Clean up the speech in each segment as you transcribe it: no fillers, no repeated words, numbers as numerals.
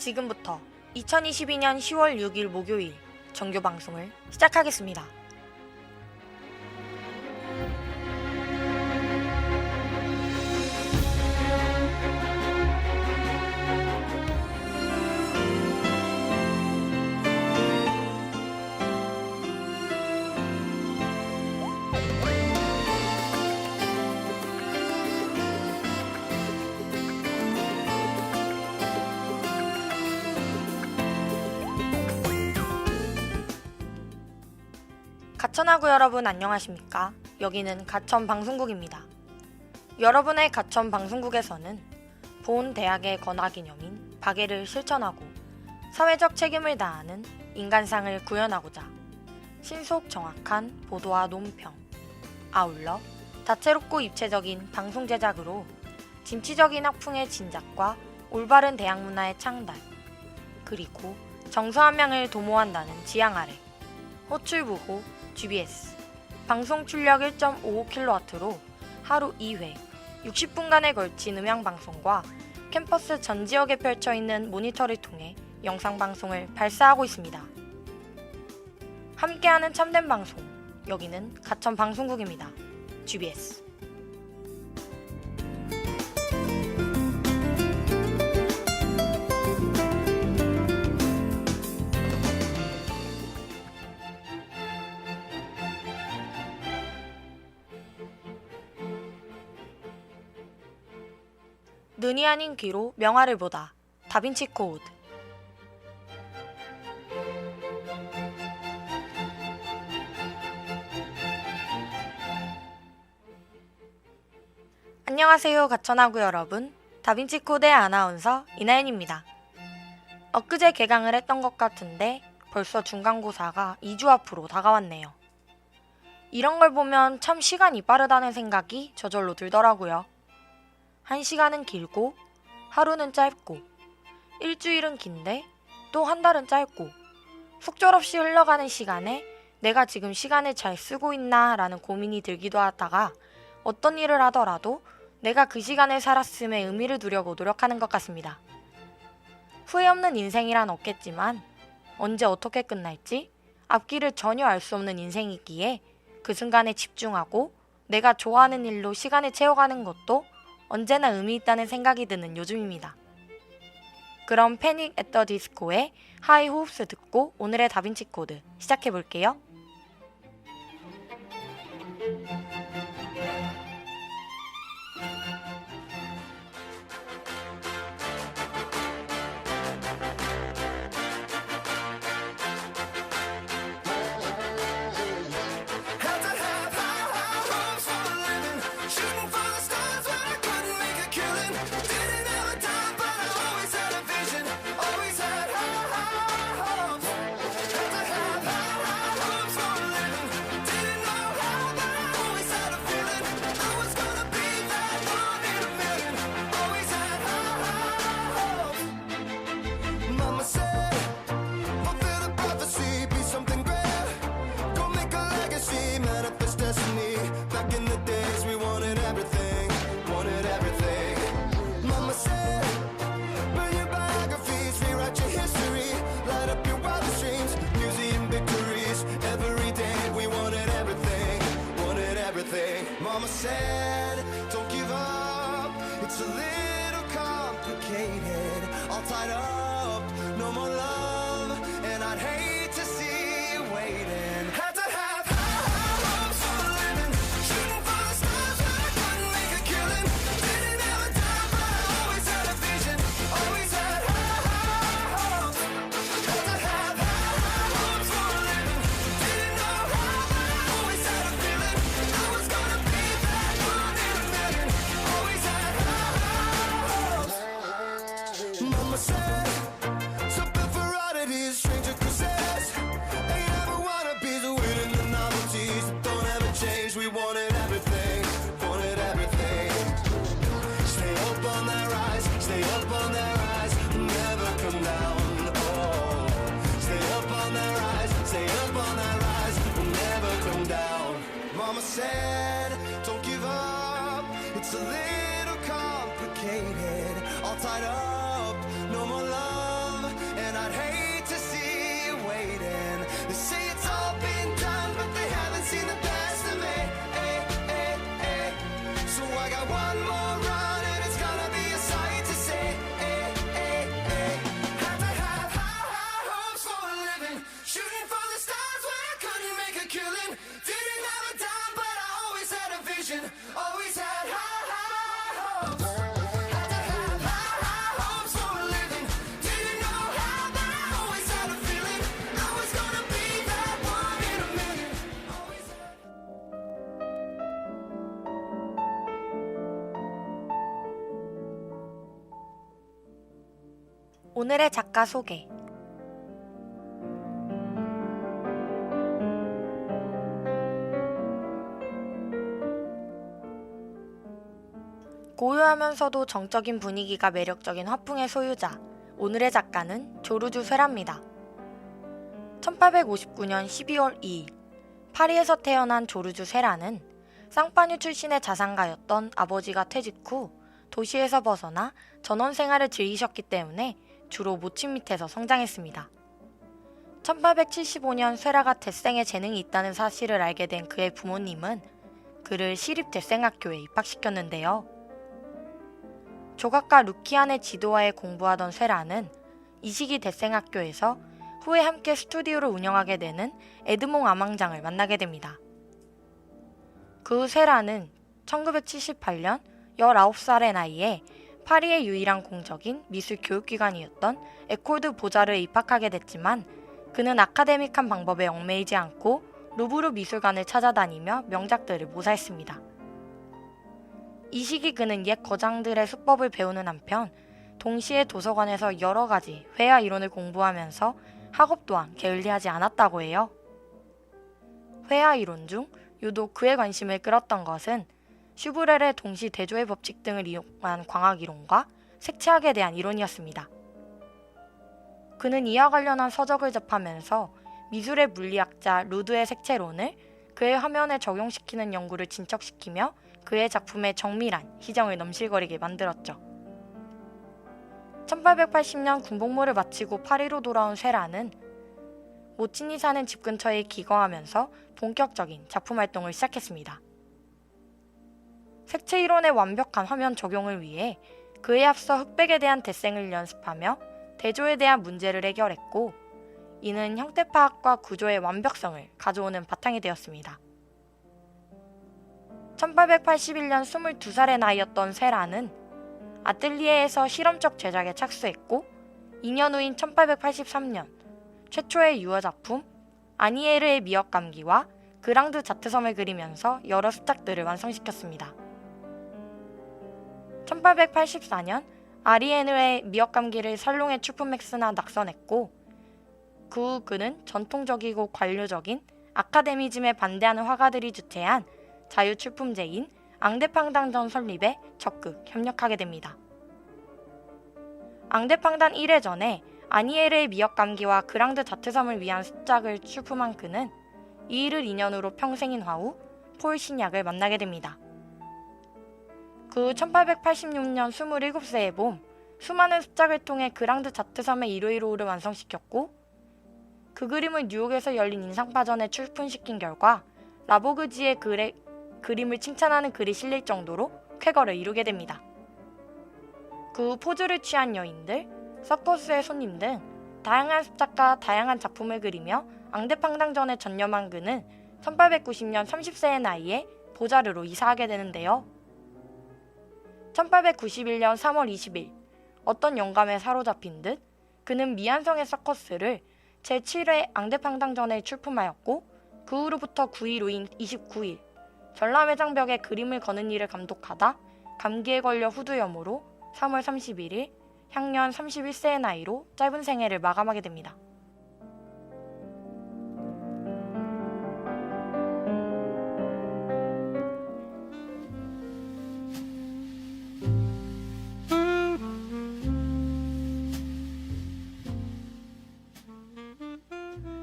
지금부터 2022년 10월 6일 목요일 정규 방송을 시작하겠습니다. 가천하구 여러분 안녕하십니까? 여기는 가천 방송국입니다. 여러분의 가천 방송국에서는 본 대학의 건화기념인 박애를 실천하고 사회적 책임을 다하는 인간상을 구현하고자 신속 정확한 보도와 논평, 아울러 다채롭고 입체적인 방송 제작으로 진취적인 학풍의 진작과 올바른 대학 문화의 창달, 그리고 정서함양을 도모한다는 지향 아래 호출부호 GBS 방송 출력 1.55kW로 하루 2회 60분간에 걸친 음향방송과 캠퍼스 전 지역에 펼쳐있는 모니터를 통해 영상방송을 발사하고 있습니다. 함께하는 참된 방송, 여기는 가천 방송국입니다. GBS. 눈이 아닌 귀로 명화를 보다. 다빈치 코드. 안녕하세요 가천하구 여러분. 다빈치 코드의 아나운서 이나연입니다. 엊그제 개강을 했던 것 같은데 벌써 중간고사가 2주 앞으로 다가왔네요. 이런 걸 보면 참 시간이 빠르다는 생각이 저절로 들더라고요. 1시간은 길고 하루는 짧고 일주일은 긴데 또 한 달은 짧고 속절없이 흘러가는 시간에 내가 지금 시간을 잘 쓰고 있나 라는 고민이 들기도 하다가 어떤 일을 하더라도 내가 그 시간을 살았음에 의미를 두려고 노력하는 것 같습니다. 후회 없는 인생이란 없겠지만 언제 어떻게 끝날지 앞길을 전혀 알 수 없는 인생이기에 그 순간에 집중하고 내가 좋아하는 일로 시간을 채워가는 것도 언제나 의미 있다는 생각이 드는 요즘입니다. 그럼 패닉 앳 더 디스코의 하이 호흡스 듣고 오늘의 다빈치 코드 시작해볼게요. Mama said, don't give up. It's a little complicated. All tied up, no more love. And I'd hate to see you waiting. Had to have high hopes for a living. Shooting for the stars, but I couldn't make a killing. Didn't have a dime, but I always had a vision. Always had high hopes. Had to have high hopes for a living. Didn't know how, but I always had a feeling. I was gonna be that one in a million. Always had high hopes. Mama said, something for oddities, stranger cruises. Ain't ever wanna be the winning the novelties that don't ever change. We wanted everything, wanted everything. Stay up on that rise, stay up on that rise, never come down. Oh, stay up on that rise, stay up on that rise, never come down. Mama said, don't give up. It's a little complicated, all tied up, no more love. Always had high hopes. Had to have high hopes for a living. Didn't know how, but I always had a feeling I was gonna be that one in a million. Always had. 오늘의 작가 소개. 고요하면서도 정적인 분위기가 매력적인 화풍의 소유자, 오늘의 작가는 조르주 쇠라입니다. 1859년 12월 2일, 파리에서 태어난 조르주 쇠라는 쌍파뉴 출신의 자산가였던 아버지가 퇴직 후 도시에서 벗어나 전원 생활을 즐기셨기 때문에 주로 모친 밑에서 성장했습니다. 1875년 쇠라가 대생의 재능이 있다는 사실을 알게 된 그의 부모님은 그를 시립 대생학교에 입학시켰는데요. 조각가 루키안의 지도하에 공부하던 쇠라는 이 시기 대생학교에서 후에 함께 스튜디오를 운영하게 되는 에드몽 아망장을 만나게 됩니다. 그 후 쇠라는 1978년 19살의 나이에 파리의 유일한 공적인 미술 교육기관이었던 에콜드 보자르에 입학하게 됐지만 그는 아카데믹한 방법에 얽매이지 않고 루브르 미술관을 찾아다니며 명작들을 모사했습니다. 이 시기 그는 옛 거장들의 수법을 배우는 한편 동시에 도서관에서 여러 가지 회화 이론을 공부하면서 학업 또한 게을리하지 않았다고 해요. 회화 이론 중 유독 그의 관심을 끌었던 것은 슈브렐의 동시 대조의 법칙 등을 이용한 광학 이론과 색채학에 대한 이론이었습니다. 그는 이와 관련한 서적을 접하면서 미술의 물리학자 루드의 색채론을 그의 화면에 적용시키는 연구를 진척시키며 그의 작품에 정밀한 희정을 넘실거리게 만들었죠. 1880년 군복무를 마치고 파리로 돌아온 쇠라는 모친이 사는 집 근처에 기거하면서 본격적인 작품 활동을 시작했습니다. 색채 이론의 완벽한 화면 적용을 위해 그에 앞서 흑백에 대한 대생을 연습하며 대조에 대한 문제를 해결했고 이는 형태 파악과 구조의 완벽성을 가져오는 바탕이 되었습니다. 1881년 22살의 나이였던 쇠라는 아틀리에에서 실험적 제작에 착수했고 2년 후인 1883년 최초의 유화작품 아니에르의 미역감기와 그랑드 자트섬을 그리면서 여러 수작들을 완성시켰습니다. 1884년 아리에르의 미역감기를 살롱의 출품맥스나 낙선했고 그 후 그는 전통적이고 관료적인 아카데미즘에 반대하는 화가들이 주최한 자유출품제인 앙대팡단전 설립에 적극 협력하게 됩니다. 앙대팡단 1회 전에 아니에르의 미역감기와 그랑드 자트섬을 위한 수작을 출품한 그는 이 일을 인연으로 평생인 화후 폴 신약을 만나게 됩니다. 그 1886년 27세의 봄 수많은 습작을 통해 그랑드 자트섬의 이루이로우를 완성시켰고 그 그림을 뉴욕에서 열린 인상파전에 출품시킨 결과 라보그지의 그림을 칭찬하는 글이 실릴 정도로 쾌거를 이루게 됩니다. 그 후 포즈를 취한 여인들, 서커스의 손님 등 다양한 습작과 다양한 작품을 그리며 앙대팡당전에 전념한 그는 1890년 30세의 나이에 보자르로 이사하게 되는데요. 1891년 3월 20일 어떤 영감에 사로잡힌 듯 그는 미안성의 서커스를 제7회 앙대팡당전에 출품하였고 그 후로부터 9일 후인 29일 전람회장벽에 그림을 거는 일을 감독하다 감기에 걸려 후두염으로 3월 31일 향년 31세의 나이로 짧은 생애를 마감하게 됩니다.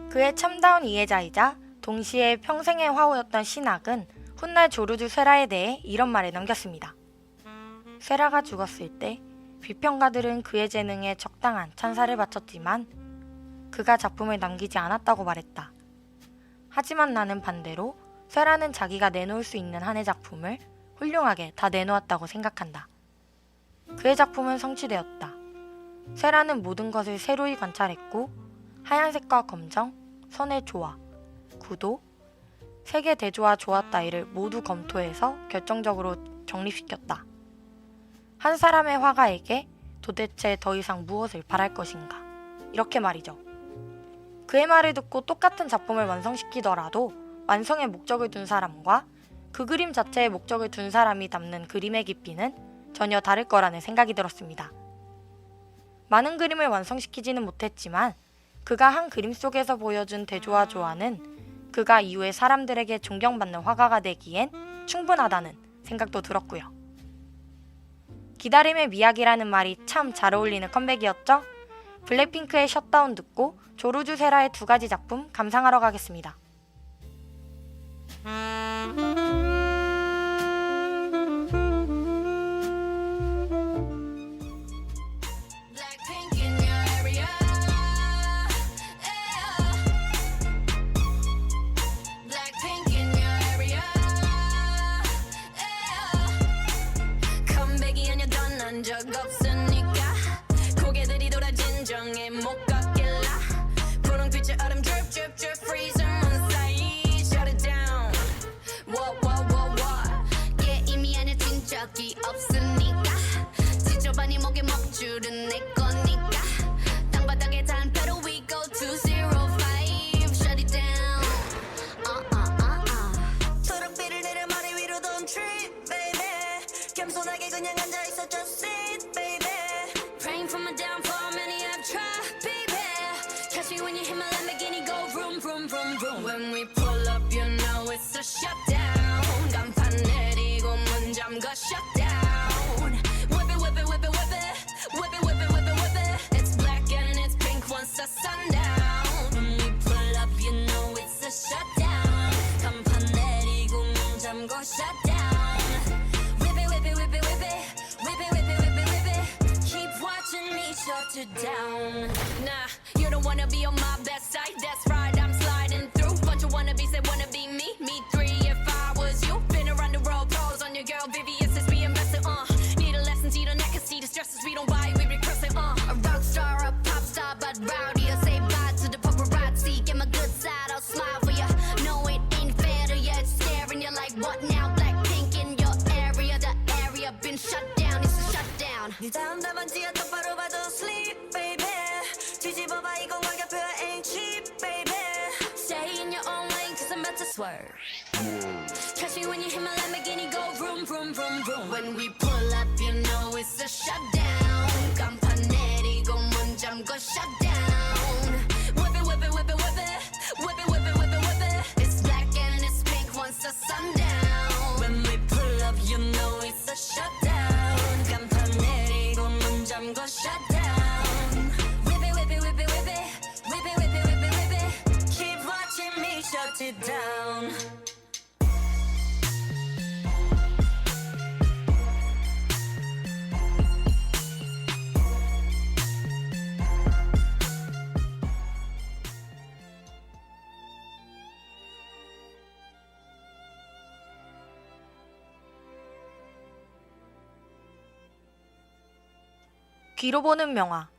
그의 참다운 이해자이자 동시에 평생의 화우였던 신학은 훗날 조르주 쇠라에 대해 이런 말을 남겼습니다. 쇠라가 죽었을 때 비평가들은 그의 재능에 적당한 찬사를 바쳤지만 그가 작품을 남기지 않았다고 말했다. 하지만 나는 반대로 쇠라는 자기가 내놓을 수 있는 한의 작품을 훌륭하게 다 내놓았다고 생각한다. 그의 작품은 성취되었다. 쇠라는 모든 것을 새로이 관찰했고 하얀색과 검정, 선의 조화, 구도, 세계 대조와 조화 따위를 모두 검토해서 결정적으로 정립시켰다. 한 사람의 화가에게 도대체 더 이상 무엇을 바랄 것인가? 이렇게 말이죠. 그의 말을 듣고 똑같은 작품을 완성시키더라도 완성의 목적을 둔 사람과 그 그림 자체의 목적을 둔 사람이 담는 그림의 깊이는 전혀 다를 거라는 생각이 들었습니다. 많은 그림을 완성시키지는 못했지만 그가 한 그림 속에서 보여준 대조와 조화는 그가 이후에 사람들에게 존경받는 화가가 되기엔 충분하다는 생각도 들었고요. 기다림의 미학이라는 말이 참 잘 어울리는 컴백이었죠? 블랙핑크의 셧다운 듣고 조르주 세라의 2가지 작품 감상하러 가겠습니다. Blackpink in your area. Blackpink in your area. 컴백이 아니야 넌 적 없으니까 고개들이 돌아 진정해 못 걷길라 분홍빛의 얼음 drip drip drip freeze on side shut it down. What what what what 게임이 아니야 진적이 없으니까 지저분이 목에 먹줄은 내 거니까 땅바닥에 단패로 we go 205 shut it down. 초록빛을 내려 머리 위로 don't trip baby 겸손하게 그냥 앉아있어 just sit baby praying for my downfall many have tried baby catch me when you hit my Lamborghini go vroom vroom vroom vroom when we pull up you know it's a shutdown 간판 내리고 문 잠가 shutdown whip it whip it whip it whip it whip it whip it whip it whip it it's black and it's pink once the sundown when we pull up you know it's a shutdown 간판 내리고 문 잠가 shutdown whip it whip it whip it whip it whip it whip it whip it whip it keep watching me shut it down. Nah, you don't wanna be on my best side. That's right, I'm sliding through. Bunch of wannabes that wanna be me. Me three if I was you. Been around the world, pros on your girl, Vivian since we invested. Need a lesson, see the neck and see the stresses we don't buy, we regress it. A rock star, a pop star, but rowdy. I say bye to the paparazzi. Get my good side, I'll smile for ya. No, it ain't fair to ya. It's staring you like what now? Blackpink in your area, the area been shut down. It's a shutdown. 네 다음 답안지야 똑바로 봐도 sleep, baby. 뒤집어봐 이건 가격표야 ain't cheap, baby. Stay in your own lane, cause I'm about to swerve. Catch me when you hit my Lamborghini, go vroom, vroom, vroom, vroom. When we pull up, you know it's a shutdown. 간판 내리고 문 잠궈 shutdown. Whip it, whip it, whip it, whip it. Whip it, whip it, whip it, whip it. It's black and it's pink once the sundown. When we pull up, you know it's a shutdown. 간판 내리고 문 잠궈 shutdown. Whip it, whip it, whip it, whip it. Whip it, whip it, whip it, whip it. Keep watching me shut it down. 귀로 보는 명화.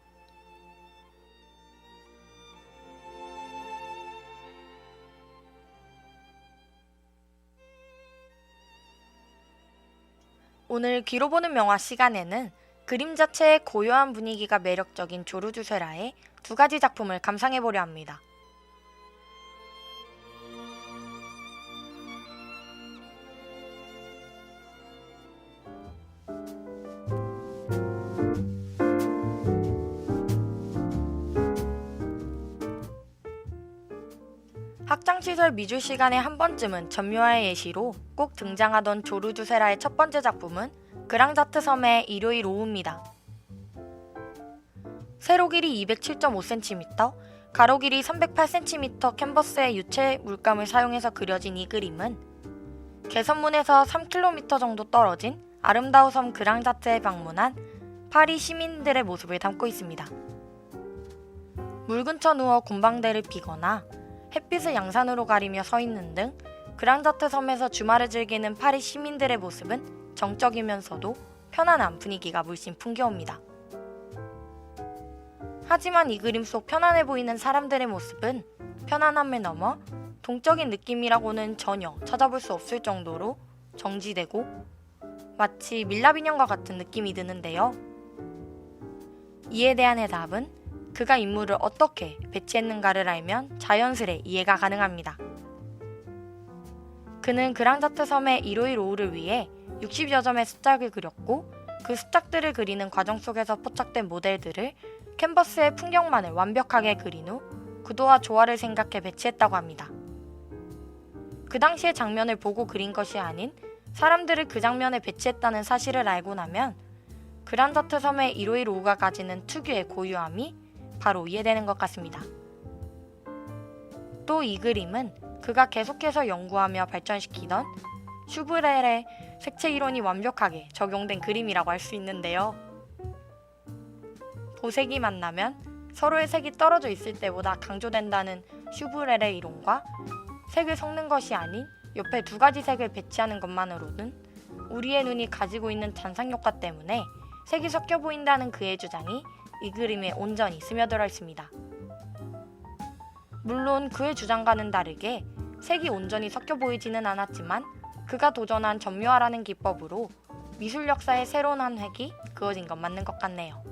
오늘 귀로 보는 명화 시간에는 그림 자체의 고요한 분위기가 매력적인 조르주 세라의 2가지 작품을 감상해보려 합니다. 학창시절 미술 시간에 한 번쯤은 전묘화의 예시로 꼭 등장하던 조르주 세라의 첫 번째 작품은 그랑자트 섬의 일요일 오후입니다. 세로 길이 207.5cm, 가로 길이 308cm 캔버스의 유체 물감을 사용해서 그려진 이 그림은 개선문에서 3km 정도 떨어진 아름다운 섬 그랑자트에 방문한 파리 시민들의 모습을 담고 있습니다. 물 근처 누워 곰방대를 피거나 햇빛을 양산으로 가리며 서 있는 등 그랑자트 섬에서 주말을 즐기는 파리 시민들의 모습은 정적이면서도 편안한 분위기가 물씬 풍겨옵니다. 하지만 이 그림 속 편안해 보이는 사람들의 모습은 편안함을 넘어 동적인 느낌이라고는 전혀 찾아볼 수 없을 정도로 정지되고 마치 밀랍 인형과 같은 느낌이 드는데요. 이에 대한 해답은 그가 인물을 어떻게 배치했는가를 알면 자연스레 이해가 가능합니다. 그는 그랑자트 섬의 151호를 위해 60여 점의 습작을 그렸고 그 습작들을 그리는 과정 속에서 포착된 모델들을 캔버스의 풍경만을 완벽하게 그린 후 구도와 조화를 생각해 배치했다고 합니다. 그 당시의 장면을 보고 그린 것이 아닌 사람들을 그 장면에 배치했다는 사실을 알고 나면 그랑자트 섬의 151호가 가지는 특유의 고유함이 바로 이해되는 것 같습니다. 또 이 그림은 그가 계속해서 연구하며 발전시키던 슈브렐의 색채 이론이 완벽하게 적용된 그림이라고 할 수 있는데요. 도색이 만나면 서로의 색이 떨어져 있을 때보다 강조된다는 슈브렐의 이론과 색을 섞는 것이 아닌 옆에 두 가지 색을 배치하는 것만으로는 우리의 눈이 가지고 있는 잔상 효과 때문에 색이 섞여 보인다는 그의 주장이 이 그림에 온전히 스며들어 있습니다. 물론 그의 주장과는 다르게 색이 온전히 섞여 보이지는 않았지만 그가 도전한 점묘화라는 기법으로 미술 역사의 새로운 한 획이 그어진 건 맞는 것 같네요.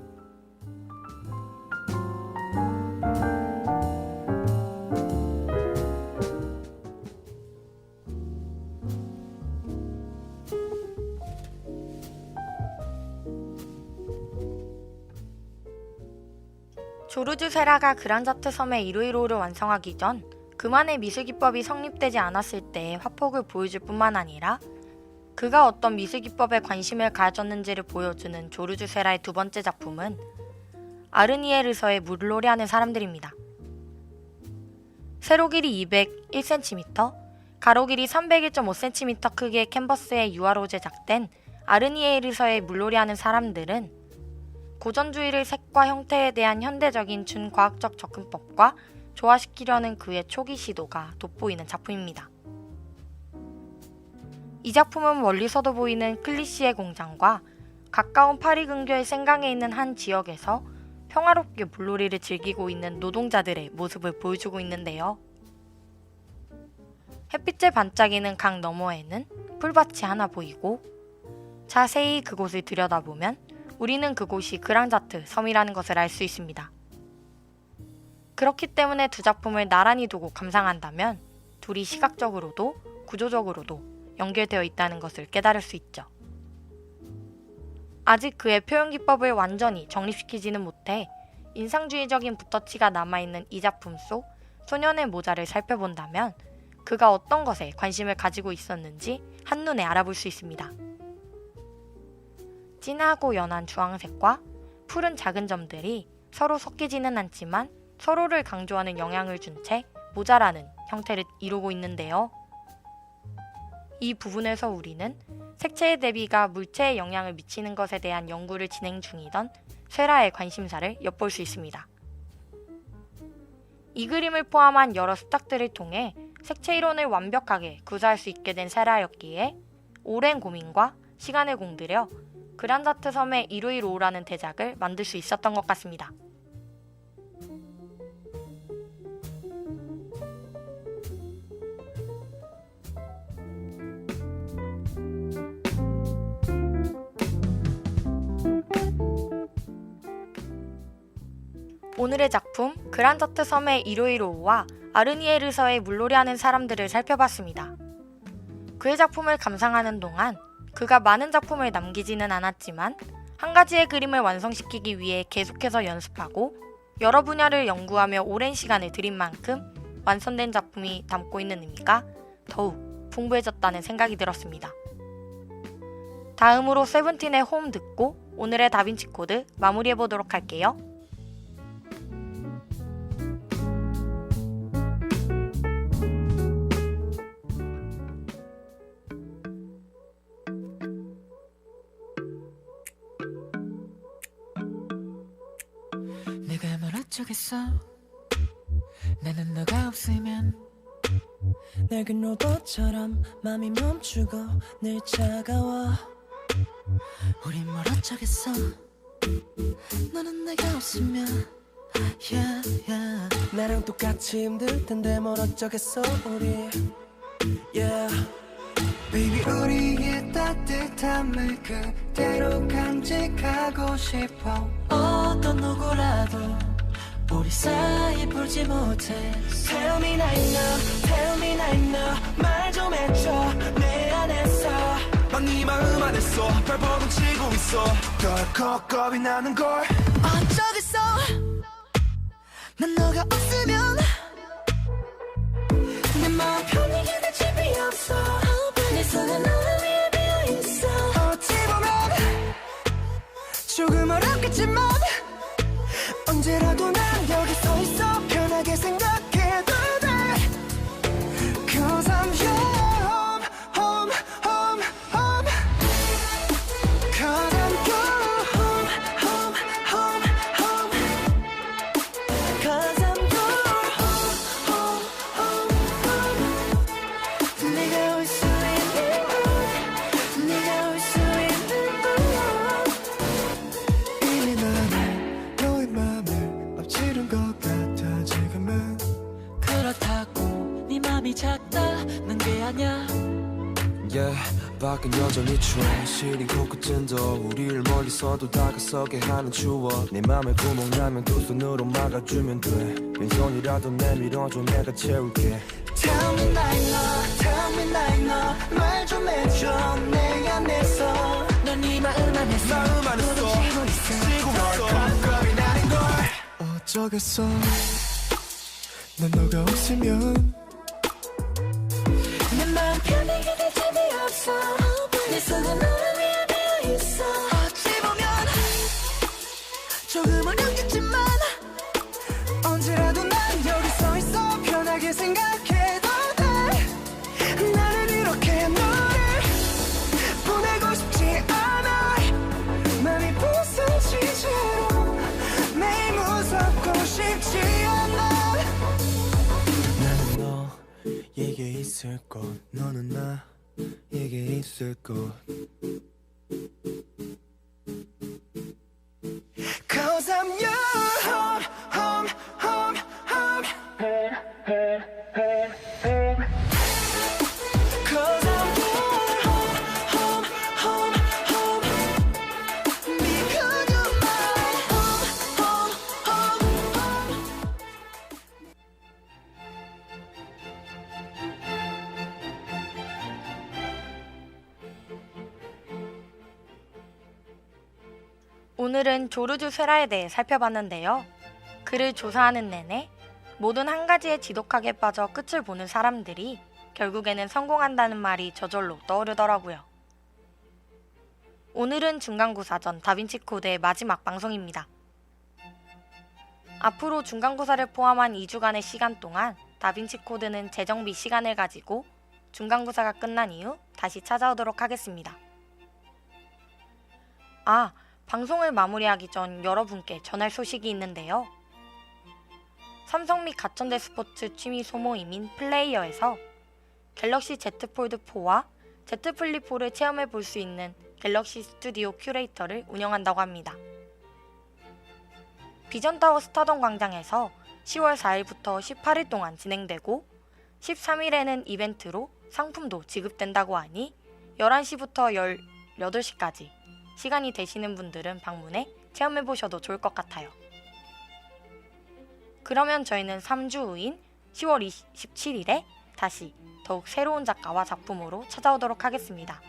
조르주 세라가 그랑자트 섬의 151호를 완성하기 전 그만의 미술 기법이 성립되지 않았을 때의 화폭을 보여줄 뿐만 아니라 그가 어떤 미술 기법에 관심을 가졌는지를 보여주는 조르주 세라의 두 번째 작품은 아르니에르서의 물놀이하는 사람들입니다. 세로 길이 201cm, 가로 길이 301.5cm 크기의 캔버스에 유화로 제작된 아르니에르서의 물놀이하는 사람들은 고전주의를 색과 형태에 대한 현대적인 준과학적 접근법과 조화시키려는 그의 초기 시도가 돋보이는 작품입니다. 이 작품은 멀리서도 보이는 클리시의 공장과 가까운 파리 근교의 생강에 있는 한 지역에서 평화롭게 물놀이를 즐기고 있는 노동자들의 모습을 보여주고 있는데요. 햇빛에 반짝이는 강 너머에는 풀밭이 하나 보이고 자세히 그곳을 들여다보면 우리는 그곳이 그랑자트 섬이라는 것을 알 수 있습니다. 그렇기 때문에 두 작품을 나란히 두고 감상한다면 둘이 시각적으로도 구조적으로도 연결되어 있다는 것을 깨달을 수 있죠. 아직 그의 표현 기법을 완전히 정립시키지는 못해 인상주의적인 붓터치가 남아있는 이 작품 속 소년의 모자를 살펴본다면 그가 어떤 것에 관심을 가지고 있었는지 한눈에 알아볼 수 있습니다. 진하고 연한 주황색과 푸른 작은 점들이 서로 섞이지는 않지만 서로를 강조하는 영향을 준 채 모자라는 형태를 이루고 있는데요. 이 부분에서 우리는 색채의 대비가 물체에 영향을 미치는 것에 대한 연구를 진행 중이던 쇠라의 관심사를 엿볼 수 있습니다. 이 그림을 포함한 여러 습작들을 통해 색채 이론을 완벽하게 구사할 수 있게 된 세라였기에 오랜 고민과 시간을 공들여 그랑자트 섬의 151호라는 대작을 만들 수 있었던 것 같습니다. 오늘의 작품 그랑자트 섬의 151호와 아르니에르서의 물놀이하는 사람들을 살펴봤습니다. 그의 작품을 감상하는 동안 그가 많은 작품을 남기지는 않았지만 한 가지의 그림을 완성시키기 위해 계속해서 연습하고 여러 분야를 연구하며 오랜 시간을 들인 만큼 완성된 작품이 담고 있는 의미가 더욱 풍부해졌다는 생각이 들었습니다. 다음으로 세븐틴의 홈 듣고 오늘의 다빈치 코드 마무리해보도록 할게요. 내가 뭘 어쩌겠어. 나는 너가 없으면 낡은 로봇처럼 맘이 멈추고 늘 차가워. 우린 뭘 어쩌겠어. 너는 내가 없으면 yeah, yeah. 나랑 똑같이 힘들 텐데 뭘 어쩌겠어 우리 yeah. Baby 우리의 따뜻함을 그대로 간직하고 싶어 어떤 누구라도 우리 사이 풀지 못해 Tell me now, tell me now 말 좀 해줘 내 안에서 난 네 마음 안에서 발버둥 치고 있어 덜컥 겁이 나는 걸 어쩌겠어 난 너가 없으면 내 마음 편히 견딜 집이 없어 내 손은 너를 위해 비어있어 어찌 보면 조금 어렵겠지만 언제라도 난 여기 서 있어 편하게 생각해도 돼 Cause I'm your home, home, home Cause I'm your home, home, home, home Cause I'm your home, home, home, home 네가 올 수 있는 곳 네가 올 수 있는 곳 이미 나는 너의 맘을 엎치른 것 같아 지금은 그렇다고 네 맘이 작다는 게 아냐 Yeah, 밖은 여전히 추워 시린 코끝은 더 우리를 멀리서도 다가서게 하는 추억 내 맘에 구멍 나면 두 손으로 막아주면 돼 빈손이라도 내밀어줘 내가 채울게 Tell me now 말 좀 해줘 내 안에서 넌 네 마음 안에서 마음 안에서 지고 있어 겁이 나는 걸 어쩌겠어 난 너가 없으면 내 마음 편히 기댈 집이 없어 내 손은 너를 위해 비어있어 어찌 보면 조금 어렵겠지만 언제라도 난 여기 서 있어 편하게 생각해도 돼 나는 이렇게 너를 보내고 싶지 않아 맘이 부서지도록 매일 무섭고 싶지 않아 나는 너에게 있을 곳 너는 나에게 있을 곳 Cause I'm your home, home, home, home Cause I'm your home, home, home, home Because you're my home, home, home, home 오늘은 조르주 쇠라에 대해 살펴봤는데요. 그를 조사하는 내내 모든 한 가지에 지독하게 빠져 끝을 보는 사람들이 결국에는 성공한다는 말이 저절로 떠오르더라고요. 오늘은 중간고사전 다빈치 코드의 마지막 방송입니다. 앞으로 중간고사를 포함한 2주간의 시간 동안 다빈치 코드는 재정비 시간을 가지고 중간고사가 끝난 이후 다시 찾아오도록 하겠습니다. 방송을 마무리하기 전 여러분께 전할 소식이 있는데요. 삼성 및 가천대 스포츠 취미 소모임인 플레이어에서 갤럭시 Z 폴드 4와 Z 플립 4를 체험해 볼 수 있는 갤럭시 스튜디오 큐레이터를 운영한다고 합니다. 비전타워 스타덤 광장에서 10월 4일부터 18일 동안 진행되고 13일에는 이벤트로 상품도 지급된다고 하니 11시부터 18시까지 시간이 되시는 분들은 방문해 체험해보셔도 좋을 것 같아요. 그러면 저희는 3주 후인 10월 27일에 다시 더욱 새로운 작가와 작품으로 찾아오도록 하겠습니다.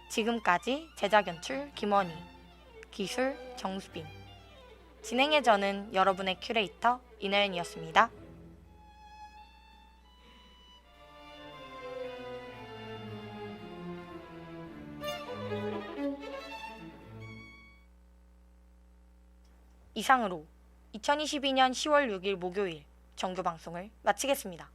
지금까지 제작 연출 김원희, 기술 정수빈, 진행의 저는 여러분의 큐레이터 이나연이었습니다. 이상으로 2022년 10월 6일 목요일 정규 방송을 마치겠습니다.